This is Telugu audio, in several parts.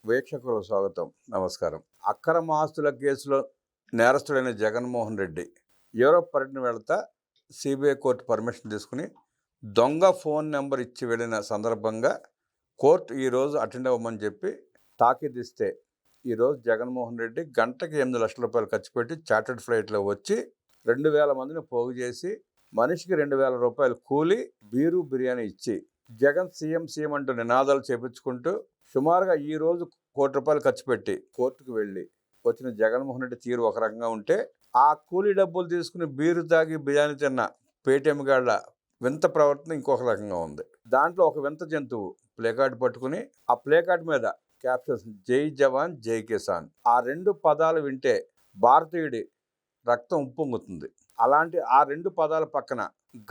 వీక్షకులకు స్వాగతం, నమస్కారం. అక్రమ ఆస్తుల కేసులో నేరస్తుడైన జగన్మోహన్ రెడ్డి యూరోప్ పర్యటన వెళ్తా సిబిఐ కోర్టు పర్మిషన్ తీసుకుని దొంగ ఫోన్ నెంబర్ ఇచ్చి వెళ్ళిన సందర్భంగా కోర్టు ఈరోజు అటెండ్ అవ్వమని చెప్పి తాకీదిస్తే ఈరోజు జగన్మోహన్ రెడ్డి గంటకి 8 లక్షల రూపాయలు ఖర్చు పెట్టి చార్టర్డ్ ఫ్లైట్లో వచ్చి 2,000 మందిని పోగు చేసి మనిషికి 2,000 రూపాయలు కూలి బీరు బిర్యానీ ఇచ్చి జగన్ సీఎం అంటూ నినాదాలు చేపించుకుంటూ సుమారుగా ఈ రోజు ₹1 కోటి ఖర్చు పెట్టి కోర్టుకు వెళ్ళి వచ్చిన జగన్మోహన్ రెడ్డి తీరు ఒక రకంగా ఉంటే, ఆ కూలీ డబ్బులు తీసుకుని బీరు తాగి బిర్యానీ తిన్న పేటీఎం గాళ్ళ వింత ప్రవర్తన ఇంకొక రకంగా ఉంది. దాంట్లో ఒక వింత జంతువు ప్లేకార్డు పట్టుకుని ఆ ప్లేకార్డు మీద క్యాప్షన్స్ జై జవాన్ జై కిసాన్, ఆ 2 పదాలు వింటే భారతీయుడి రక్తం ఉప్పొంగుతుంది. అలాంటి ఆ 2 పదాల పక్కన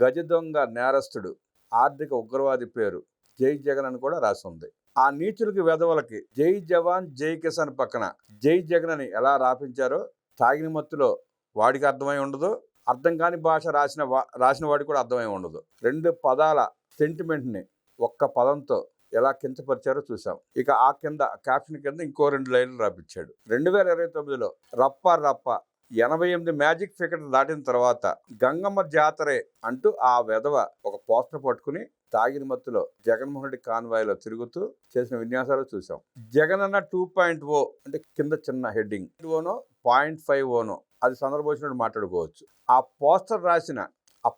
గజ దొంగ నేరస్తుడు ఆర్థిక ఉగ్రవాది పేరు జై జగన్ అని కూడా రాసి ఉంది. ఆ నీచులకి వెధవలకి జై జవాన్ జై కిసాన్ పక్కన జై జగన్ అని ఎలా రాపించారో తాగిన మత్తులో వాడికి అర్థమై ఉండదు, అర్థం కాని భాష రాసిన వాడికి కూడా అర్థమై ఉండదు. 2 పదాల సెంటిమెంట్ని ఒక్క పదంతో ఎలా కించపరిచారో చూసాం. ఇక ఆ కింద క్యాప్షన్ కింద ఇంకో 2 లైన్లు రాపించాడు. 2029లో రప్ప రప్ప 88 మ్యాజిక్ ఫిగర్ దాటిన తర్వాత గంగమ్మ జాతరే అంటూ ఆ వెధవ ఒక పోస్టర్ పట్టుకుని తాగిన మత్తులో జగన్మోహన్ రెడ్డి కాన్వాయ్లో తిరుగుతూ చేసిన విన్యాసాలు చూసాం. జగన్ అన్న 2.0 అంటే కింద చిన్న హెడ్డింగ్, 0.5 అది సందర్భం వచ్చినట్టు మాట్లాడుకోవచ్చు. ఆ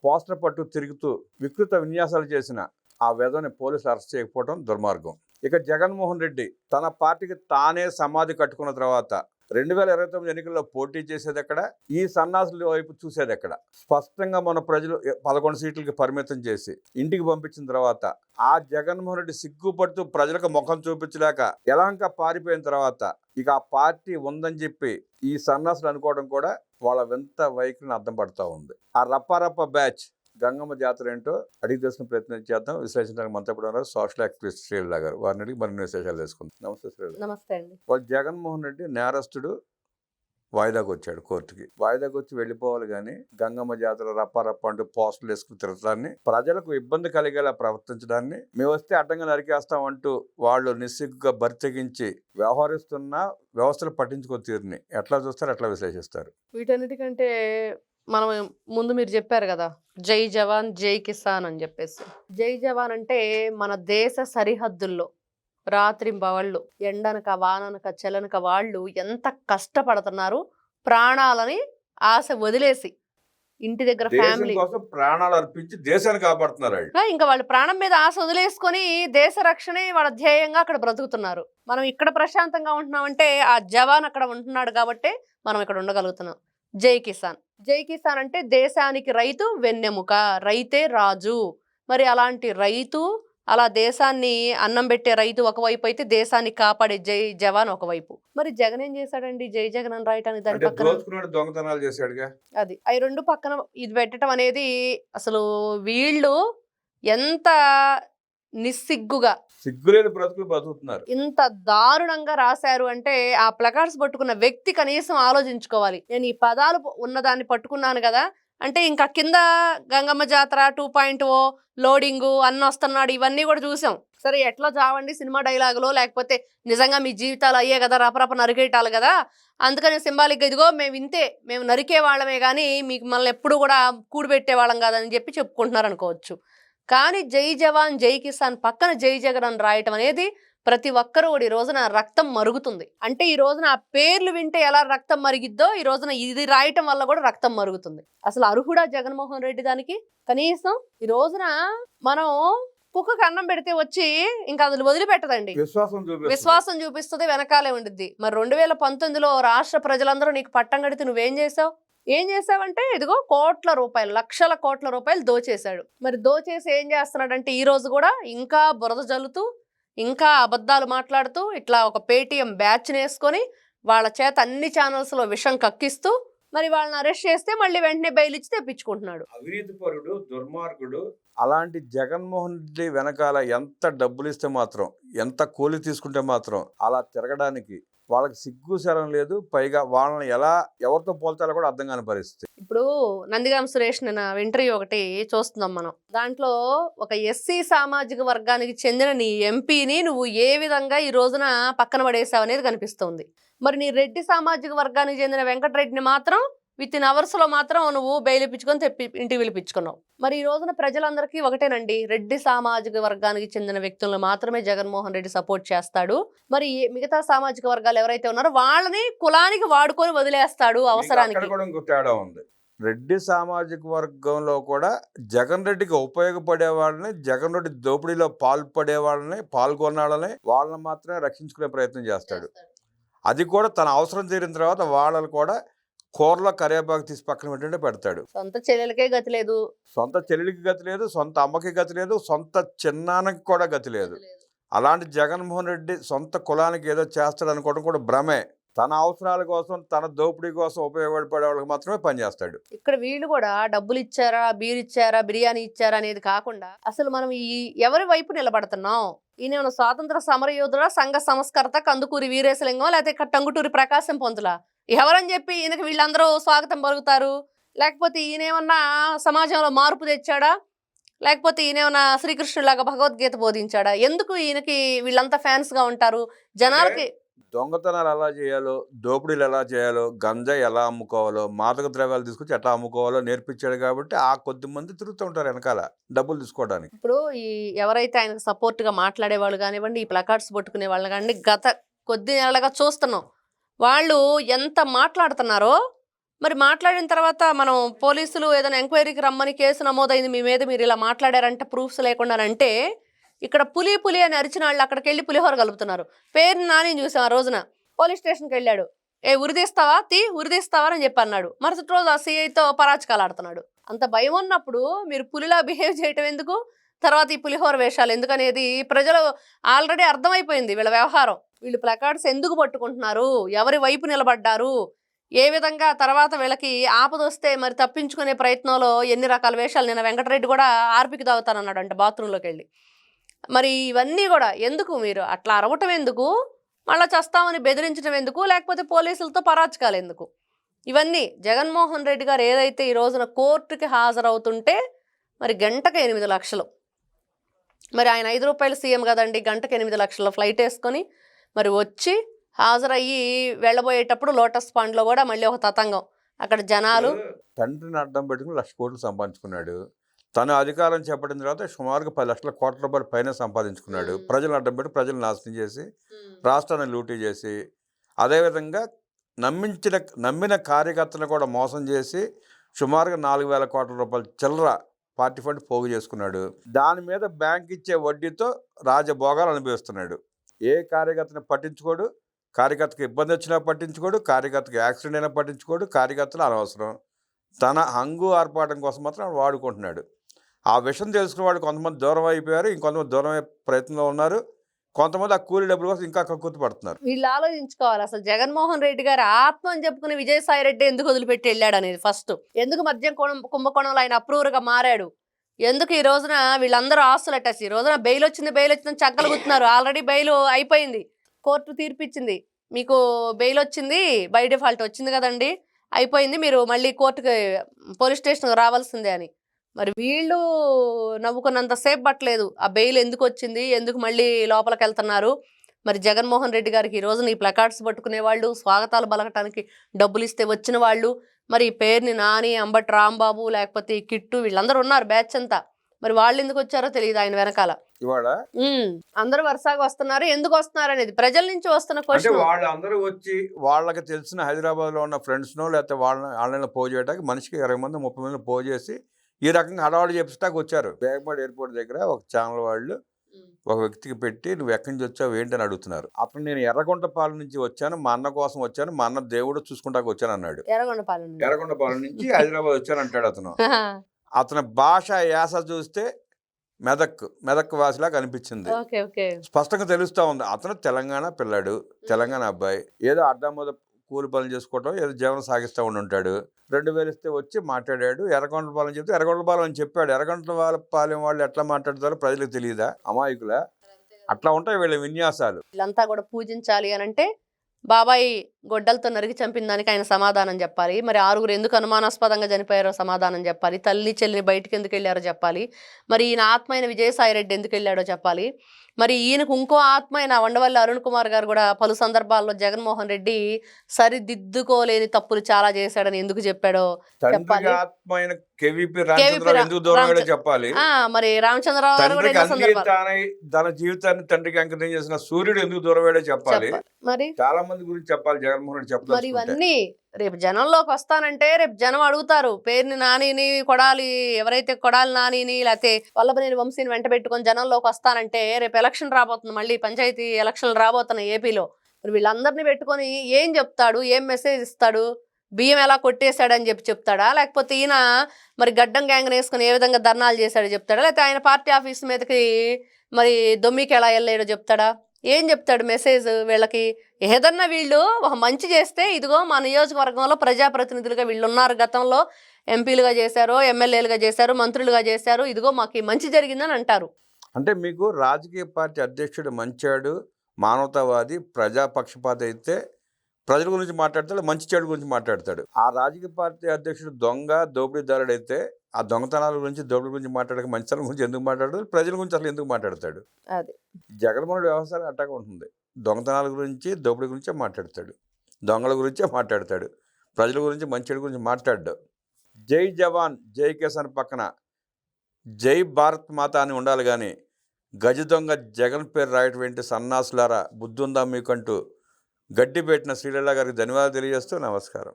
పోస్టర్ పట్టు తిరుగుతూ వికృత విన్యాసాలు చేసిన ఆ వెధవని పోలీసులు అరెస్ట్ చేయకపోవడం దుర్మార్గం. ఇక జగన్మోహన్ రెడ్డి తన పార్టీకి తానే సమాధి కట్టుకున్న తర్వాత 2029 ఎన్నికల్లో పోటీ చేసేది ఎక్కడ, ఈ సన్నాసుల వైపు చూసేది ఎక్కడ? స్పష్టంగా మన ప్రజలు 11 సీట్లకి పరిమితం చేసి ఇంటికి పంపించిన తర్వాత ఆ జగన్మోహన్ రెడ్డి సిగ్గుపడుతూ ప్రజలకు ముఖం చూపించలేక ఎలాంక పారిపోయిన తర్వాత ఇక ఆ పార్టీ ఉందని చెప్పి ఈ సన్నాసులు అనుకోవడం కూడా వాళ్ళ వింత వైఖరిని అర్థం పడుతూ ఉంది. ఆ రప్పారప్ప బ్యాచ్ గంగమ్మ జాతర ఏంటో అడిగి తెలుసుకుని ప్రయత్నం చేద్దాం. విశ్లేషించడానికి మనతో కూడా సోషల్ యాక్టివిస్ట్ శ్రీలత గారు, వారిని అడిగి మరిన్ని విశేషాలు తెలుసుకుందాం. నమస్తే శ్రీలత. నమస్తే అండి. వాళ్ళు జగన్మోహన్ రెడ్డి నేరస్తుడు వాయిదాకు వచ్చాడు కోర్టుకి. వాయిదాకు వచ్చి వెళ్ళిపోవాలి కానీ గంగమ్మ జాతర రప్పారప్ప అంటూ పోస్టులు వేసుకుని తిరగడాన్ని, ప్రజలకు ఇబ్బంది కలిగేలా ప్రవర్తించడాన్ని, మేము వస్తే అడ్డంగా నరికేస్తామంటూ వాళ్ళు నిస్సిగ్గుగా బరితెగించి వ్యవహరిస్తున్న వ్యవస్థలు పట్టించుకొని తీరుని ఎట్లా చూస్తారు, ఎట్లా విశ్లేషిస్తారు? వీటన్నిటికంటే మనం ముందు మీరు చెప్పారు కదా, జై జవాన్ జై కిసాన్ అని చెప్పేసి. జై జవాన్ అంటే మన దేశ సరిహద్దుల్లో రాత్రింబవళ్ళు ఎండనక వాననక చలనక వాళ్ళు ఎంత కష్టపడుతున్నారు, ప్రాణాలని ఆశ వదిలేసి ఇంటి దగ్గర ఫ్యామిలీ కోసం ప్రాణాలు అర్పించి దేశాన్ని కాపాడుతున్నారు. ఇంకా వాళ్ళు ప్రాణం మీద ఆశ వదిలేసుకొని దేశ రక్షణే వాళ్ళ ధ్యేయంగా అక్కడ బ్రతుకుతున్నారు. మనం ఇక్కడ ప్రశాంతంగా ఉంటున్నామంటే ఆ జవాన్ అక్కడ ఉంటున్నాడు కాబట్టి మనం ఇక్కడ ఉండగలుగుతున్నాం. జై కిసాన్. జై కిసాన్ అంటే దేశానికి రైతు వెన్నెముక, రైతే రాజు. మరి అలాంటి రైతు, అలా దేశాన్ని అన్నం పెట్టే రైతు ఒకవైపు అయితే దేశాన్ని కాపాడే జై జవాన్ ఒకవైపు. మరి జగన్ ఏం చేశాడండి జై జగన్ అని రాయటానికి? దాని పక్కన దొంగతనాలు చేశాడుగా. అది అవి 2 పక్కన ఇది పెట్టడం అనేది అసలు వీళ్ళు ఎంత నిస్సిగ్గుగా, సిగ్గులేని బ్రతుకులు బతుకుతున్నారు. ఇంత దారుణంగా రాశారు అంటే ఆ ప్లకార్డ్స్ పట్టుకున్న వ్యక్తి కనీసం ఆలోచించుకోవాలి. నేను ఈ పదాలు ఉన్నదాన్ని పట్టుకున్నాను కదా అంటే ఇంకా కింద గంగమ్మ జాతర 2.0 లోడింగు అన్న వస్తున్నాడు, ఇవన్నీ కూడా చూసాం. సరే ఎట్లా చావండి సినిమా డైలాగులో, లేకపోతే నిజంగా మీ జీవితాలు అయ్యే కదా, రపరప నరికేటాలి కదా, అందుకని సింబాలిక్గా ఇదిగో మేము ఇంతే, మేము నరికే వాళ్ళమే కానీ మీకు మనల్ని ఎప్పుడు కూడా కూడిపెట్టే వాళ్ళం కాదని చెప్పి చెప్పుకుంటున్నారు అనుకోవచ్చు. కానీ జై జవాన్ జై కిసాన్ పక్కన జై జగన్ అని రాయటం అనేది ప్రతి ఒక్కరూ కూడా ఈ రోజున రక్తం మరుగుతుంది. అంటే ఈ రోజున ఆ పేర్లు వింటే ఎలా రక్తం మరిగిద్దో ఈ రోజున ఇది రాయటం వల్ల కూడా రక్తం మరుగుతుంది. అసలు అర్హుడా జగన్మోహన్ రెడ్డి దానికి? కనీసం ఈ రోజున మనం కుక్కకు అన్నం పెడితే వచ్చి ఇంకా అది వదిలిపెట్టదండి, విశ్వాసం చూపిస్తుంది, వెనకాలే ఉండిద్ది. మరి 2019లో రాష్ట్ర ప్రజలందరూ నీకు పట్టం కడితే నువ్వేం చేసావు? ఏం చేసావంటే ఇదిగో లక్షల కోట్ల రూపాయలు దోచేశాడు. మరి దోచేసి ఏం చేస్తున్నాడంటే ఈ రోజు కూడా ఇంకా బురద జల్లుతూ, ఇంకా అబద్ధాలు మాట్లాడుతూ, ఇట్లా ఒక పేటీఎం బ్యాచ్ వేసుకొని వాళ్ళ చేత అన్ని ఛానల్స్లో విషం కక్కిస్తూ మరి వాళ్ళని అరెస్ట్ చేస్తే మళ్ళీ వెంటనే బెయిల్ ఇచ్చి తెప్పించుకుంటున్నాడు. అవినీతి పరుడు, దుర్మార్గుడు, అలాంటి జగన్మోహన్ రెడ్డి వెనకాల ఎంత డబ్బులు ఇస్తే మాత్రం, ఎంత కూలి తీసుకుంటే మాత్రం అలా తిరగడానికి వాళ్ళకి సిగ్గు శరం లేదు. పైగా వాళ్ళని ఎవరితో పోల్చాలో కూడా అర్థం కాని పరిస్థితి. ఇప్పుడు నందిగామ సురేష్ నిన్న ఇంటర్వ్యూ ఒకటి చూస్తున్నాం మనం. దాంట్లో ఒక ఎస్సీ సామాజిక వర్గానికి చెందిన నీ ఎంపీని నువ్వు ఏ విధంగా ఈ రోజున పక్కన పడేసావు అనేది కనిపిస్తోంది. మరి నీ రెడ్డి సామాజిక వర్గానికి చెందిన వెంకటరెడ్డిని మాత్రం విత్ ఇన్ అవర్స్ లో మాత్రం నువ్వు బెయిల్ ఇప్పించుకొని ఇంటికి పిలిపించుకున్నావు. మరి ఈ రోజున ప్రజలందరికీ ఒకటేనండి, రెడ్డి సామాజిక వర్గానికి చెందిన వ్యక్తులను మాత్రమే జగన్మోహన్ రెడ్డి సపోర్ట్ చేస్తాడు. మరి మిగతా సామాజిక వర్గాలు ఎవరైతే ఉన్నారో వాళ్ళని కులానికి వాడుకొని వదిలేస్తాడు అవసరానికి. తేడా ఉంది. రెడ్డి సామాజిక వర్గంలో కూడా జగన్ రెడ్డికి ఉపయోగపడే వాళ్ళని, జగన్ రెడ్డి దోపిడీలో పాల్గొనాలని వాళ్ళని మాత్రమే రక్షించుకునే ప్రయత్నం చేస్తాడు. అది కూడా తన అవసరం తీరిన తర్వాత వాళ్ళని కూడా కూరలో కరివేపాకు తీసి పక్కన పెట్టండి పెడతాడు. సొంత చెల్లెలకే గతి లేదు, సొంత చెల్లెలికి గతి లేదు, సొంత అమ్మకి గతి లేదు, సొంత చిన్నాన్నకి కూడా గతి లేదు. అలాంటి జగన్మోహన్ రెడ్డి సొంత కులానికి ఏదో చేస్తాడు అనుకోవడం కూడా భ్రమే. తన అవసరాల కోసం, తన దోపిడీ కోసం ఉపయోగపడే వాళ్ళకి మాత్రమే పనిచేస్తాడు. ఇక్కడ వీళ్ళు కూడా డబ్బులు ఇచ్చారా, బీర్ ఇచ్చారా, బిర్యానీ ఇచ్చారా అనేది కాకుండా అసలు మనం ఎవరి వైపు నిలబడుతున్నాం? ఈయన స్వాతంత్ర సమరయోధుడా, సంఘ సంస్కర్త, కందుకూరి వీరేశలింగం, లేకపోతే టంగుటూరి ప్రకాశం పంతులా? ఎవరని చెప్పి ఈయనకి వీళ్ళందరూ స్వాగతం పలుకుతారు? లేకపోతే ఈయనేమన్నా సమాజంలో మార్పు తెచ్చాడా? లేకపోతే ఈయనేమన్నా శ్రీకృష్ణులాగా భగవద్గీత బోధించాడా? ఎందుకు ఈయనకి వీళ్ళంతా ఫ్యాన్స్ గా ఉంటారు? జనాలకి దొంగతనాలు ఎలా చేయాలో, దోపిడీలు ఎలా చేయాలో, గంజాయి ఎలా అమ్ముకోవాలో, మాదక ద్రవ్యాలు తీసుకొచ్చి ఎట్లా అమ్ముకోవాలో నేర్పించాడు కాబట్టి ఆ కొద్ది మంది తిరుగుతూ ఉంటారు వెనకాల డబ్బులు తీసుకోవడానికి. ఇప్పుడు ఎవరైతే ఆయనకు సపోర్ట్ గా మాట్లాడే వాళ్ళు కానివ్వండి, ఈ ప్లకార్డ్స్ పట్టుకునే వాళ్ళు కానివ్వండి, గత కొద్ది నెలలుగా చూస్తున్నాం వాళ్ళు ఎంత మాట్లాడుతున్నారో. మరి మాట్లాడిన తర్వాత మనం పోలీసులు ఏదైనా ఎంక్వైరీకి రమ్మని కేసు నమోదైంది మీ మీద, మీరు ఇలా మాట్లాడారంటే ప్రూఫ్స్ లేకుండా అంటే, ఇక్కడ పులి అని అరిచిన వాళ్ళు అక్కడికి వెళ్ళి పులిహోర కలుపుతున్నారు. పేరు నాని చూసాం ఆ రోజున పోలీస్ స్టేషన్కి వెళ్ళాడు. ఉరిదీస్తావా ఉరిదీస్తావా అని చెప్పి అన్నాడు. మరుసటి రోజు ఆ సిఐతో పరాచకాలు ఆడుతున్నాడు. అంత భయం ఉన్నప్పుడు మీరు పులిలా బిహేవ్ చేయటం ఎందుకు? తర్వాత ఈ పులిహోర వేషాలు ఎందుకనేది ప్రజలు ఆల్రెడీ అర్థమైపోయింది వీళ్ళ వ్యవహారం. వీళ్ళు ప్లకార్డ్స్ ఎందుకు పట్టుకుంటున్నారు, ఎవరి వైపు నిలబడ్డారు, ఏ విధంగా తర్వాత వీళ్ళకి ఆపదొస్తే మరి తప్పించుకునే ప్రయత్నంలో ఎన్ని రకాల వేషాలు. నిన్న వెంకటరెడ్డి కూడా ఆర్పికి తాగుతానన్నాడు అంటే బాత్రూంలోకి వెళ్ళి. మరి ఇవన్నీ కూడా ఎందుకు? మీరు అట్లా అరవటం ఎందుకు? మళ్ళీ చస్తామని బెదిరించడం ఎందుకు? లేకపోతే పోలీసులతో పరాచకాలు ఎందుకు? ఇవన్నీ జగన్మోహన్ రెడ్డి గారు ఏదైతే ఈ రోజున కోర్టుకి హాజరవుతుంటే మరి గంటకు 8 లక్షలు, మరి ఆయన 5 రూపాయలు సీఎం కదండి, గంటకు 8 లక్షల ఫ్లైట్ వేసుకొని మరి వచ్చి హాజరయ్యి వెళ్ళబోయేటప్పుడు లోటస్ పాండ్లో కూడా మళ్ళీ ఒక తతంగం. అక్కడ జనాలు తండ్రిని అడ్డం పెట్టుకుని 1,00,000 కోట్లు సంపాదించుకున్నాడు. తను అధికారం చేపట్టిన తర్వాత సుమారుగా 10 లక్షల కోట్ల రూపాయలు పైన సంపాదించుకున్నాడు. ప్రజలను అడ్డం పెట్టి ప్రజలు నాశనం చేసి, రాష్ట్రాన్ని లూటీ చేసి, అదేవిధంగా నమ్మిన కార్యకర్తలను కూడా మోసం చేసి సుమారుగా 4,000 కోట్ల రూపాయలు చిల్లర పార్టీ ఫండ్ పోగు చేసుకున్నాడు. దాని మీద బ్యాంక్ ఇచ్చే వడ్డీతో రాజభోగాలు అనుభవిస్తున్నాడు. ఏ కార్యకర్తని పట్టించుకోడు, కార్యకర్తకు ఇబ్బంది వచ్చినా పట్టించుకోడు, కార్యకర్తకు యాక్సిడెంట్ అయినా పట్టించుకోడు, కార్యకర్తలు అనవసరం. తన హంగు ఆర్పాటం కోసం మాత్రం వాడుకుంటున్నాడు. ఆ విషయం తెలుసుకున్న వాళ్ళు కొంతమంది దూరం అయిపోయారు, ఇంకొంతమంది దూరం అయ్యే ప్రయత్నంలో ఉన్నారు, కొంతమంది ఆ కూలీ డబ్బుల కోసం ఇంకా కక్కుర్తి పడుతున్నారు. వీళ్ళు ఆలోచించుకోవాలి అసలు జగన్మోహన్ రెడ్డి గారు ఆత్మ అని చెప్పుకుని విజయసాయి రెడ్డి ఎందుకు వదిలిపెట్టి వెళ్ళాడు అనేది ఫస్ట్. ఎందుకు మద్యం కుంభకోణంలో ఆయన అప్రూవర్గా మారాడు? ఎందుకు ఈ రోజున వీళ్ళందరూ ఆస్తులు అట్టేసి ఈ రోజున బెయిల్ వచ్చిందని చక్కలు గుర్తున్నారు. ఆల్రెడీ బెయిల్ అయిపోయింది, కోర్టు తీర్పిచ్చింది, మీకు బెయిల్ వచ్చింది, బై డిఫాల్ట్ వచ్చింది కదండి, అయిపోయింది, మీరు మళ్ళీ కోర్టుకి పోలీస్ స్టేషన్కి రావాల్సిందే అని. మరి వీళ్ళు నవ్వుకున్నంత సేపు పట్టలేదు ఆ బెయిల్ ఎందుకు వచ్చింది, ఎందుకు మళ్ళీ లోపలికి వెళ్తున్నారు. మరి జగన్మోహన్ రెడ్డి గారికి ఈ రోజున ఈ ప్లకార్డ్స్ పట్టుకునే వాళ్ళు, స్వాగతాలు పలకటానికి డబ్బులు ఇస్తే వచ్చిన వాళ్ళు, మరి ఈ పేరుని నాని, అంబటి రాంబాబు, లేకపోతే ఈ కిట్టు, వీళ్ళందరూ ఉన్నారు బ్యాచ్ అంతా. మరి వాళ్ళు ఎందుకు వచ్చారో తెలియదు ఆయన వెనకాల. ఇవాళ అందరూ వరుసగా వస్తున్నారు, ఎందుకు వస్తున్నారు అనేది ప్రజల నుంచి వస్తున్న క్వశ్చన్. వాళ్ళందరూ వచ్చి వాళ్ళకి తెలిసిన హైదరాబాద్లో ఉన్న ఫ్రెండ్స్నో లేకపోతే వాళ్ళని ఆన్లైన్లో పోజ్ చేయడానికి మనిషికి 20 మంది 30 మంది పోజ్ చేసి ఈ రకంగా హడావాడు చేపిస్తాకు వచ్చారు. బేగంపేట ఎయిర్పోర్ట్ దగ్గర ఒక ఛానల్ వాళ్ళు ఒక వ్యక్తికి పెట్టి నువ్వు ఎక్కడి నుంచి వచ్చావు ఏంటని అడుగుతున్నారు. అతను నేను ఎర్రగొండపాలెం నుంచి వచ్చాను, మా అన్న కోసం వచ్చాను, మా అన్న దేవుడు చూసుకుంటాకు వచ్చాను అన్నాడు. ఎర్రగొండపాలెం నుంచి హైదరాబాద్ వచ్చాను అంటాడు అతను. అతని భాష యాస చూస్తే మెదక్ వాసిలా కనిపించింది, స్పష్టంగా తెలుస్తూ ఉంది. అతను తెలంగాణ పిల్లాడు, తెలంగాణ అబ్బాయి. ఏదో అడ్డమోద కూలి పనులు చేసుకోవటం ఏదో జీవనం సాగిస్తూ ఉంటాడు. 2000 ఇస్తే వచ్చి మాట్లాడాడు. ఎర్రగొండపాలెం చెప్తే ఎర్రగొండపాలెం అని చెప్పాడు. ఎర్రగొండపాలెం వాళ్ళు ఎట్లా మాట్లాడతారో ప్రజలకు తెలియదా? అమాయకుల అట్లా ఉంటాయి వీళ్ళ విన్యాసాలు. వీళ్ళంతా కూడా పూజించాలి అని అంటే బాబాయ్ గొడ్డలతో నరికి చంపిన దానికి ఆయన సమాధానం చెప్పాలి. మరి 6 ఎందుకు అనుమానాస్పదంగా చనిపోయారో సమాధానం చెప్పాలి. తల్లి చెల్లిని బయటికి ఎందుకు వెళ్ళారో చెప్పాలి. మరి ఈయన ఆత్మ అయిన విజయసాయిరెడ్డి ఎందుకు వెళ్ళాడో చెప్పాలి. మరి ఈయనకు ఇంకో ఆత్మ అయిన వండవల్లి అరుణ్ కుమార్ గారు కూడా పలు సందర్భాల్లో జగన్మోహన్ రెడ్డి సరిదిద్దుకోలేని తప్పులు చాలా చేశాడని ఎందుకు చెప్పాడో చెప్పాలి. ఆత్మ అయిన కేవీపీ రామచంద్రరావు ఎందుకు దూరం వెళ్ళో చెప్పాలి. మరి రామచంద్రరావు గారు కూడా ఎన్నో సందర్భాలు తన జీవితాన్ని తండ్రికి అంకితం చేసిన సూర్యుడు ఎందుకు దూరం వెళ్ళో చెప్పాలి. మరి చాలా మంది గురించి చెప్పాలి జగన్మోహన్ రెడ్డి చెప్పాలి. మరి ఇవన్నీ రేపు జనంలోకి వస్తానంటే రేపు జనం అడుగుతారు. పేరుని నానిని కొడాలి, ఎవరైతే కొడాలి నానిని లేకపోతే వల్లభనేని వంశీని వెంట పెట్టుకొని జనంలోకి వస్తానంటే రేపు ఎలక్షన్ రాబోతుంది, మళ్ళీ పంచాయతీ ఎలక్షన్లు రాబోతున్నాయి ఏపీలో. మరి వీళ్ళందరినీ పెట్టుకొని ఏం చెప్తాడు, ఏం మెసేజ్ ఇస్తాడు? బియ్యం ఎలా కొట్టేశాడని చెప్తాడా, లేకపోతే ఈయన మరి గడ్డం గ్యాంగ్ వేసుకొని ఏ విధంగా ధర్నాలు చేశాడో చెప్తాడా, లేకపోతే ఆయన పార్టీ ఆఫీస్ మీదకి మరి దొమ్మికి ఎలా వెళ్ళాడో చెప్తాడా? ఏం చెప్తాడు మెసేజ్ వీళ్ళకి? ఏదన్నా వీళ్ళు ఒక మంచి చేస్తే ఇదిగో మా నియోజకవర్గంలో ప్రజాప్రతినిధులుగా వీళ్ళు ఉన్నారు, గతంలో ఎంపీలుగా చేశారు, ఎమ్మెల్యేలుగా చేశారు, మంత్రులుగా చేశారు, ఇదిగో మాకు ఈ మంచి జరిగిందని అంటారు. అంటే మీకు రాజకీయ పార్టీ అధ్యక్షుడు మంచాడు, మానవతావాది, ప్రజాపక్షపాత అయితే ప్రజల గురించి మాట్లాడతాడు, మంచి చెడు గురించి మాట్లాడతాడు. ఆ రాజకీయ పార్టీ అధ్యక్షుడు దొంగ దోపిడీదారుడు అయితే ఆ దొంగతనాల గురించి దోపిడీ గురించి మాట్లాడక మంచితనం గురించి ఎందుకు మాట్లాడతాడు, ప్రజల గురించి అసలు ఎందుకు మాట్లాడతాడు? అది జగన్మోహన్ వ్యవస్థ అట్టాగా ఉంటుంది. దొంగతనాల గురించి దోపిడీ గురించే మాట్లాడతాడు, దొంగల గురించే మాట్లాడతాడు, ప్రజల గురించి మంచి చెడు గురించి మాట్లాడ్డాడు. జై జవాన్ జై కిసాన్ పక్కన జై భారత్ మాత అని ఉండాలి కానీ గజ దొంగ జగన్ పేరు రాయటం ఏంటి సన్నాసులారా, బుద్ధి ఉందా మీకంటూ గడ్డి పెట్టిన శ్రీలీల గారికి ధన్యవాదాలు తెలియజేస్తూ నమస్కారం.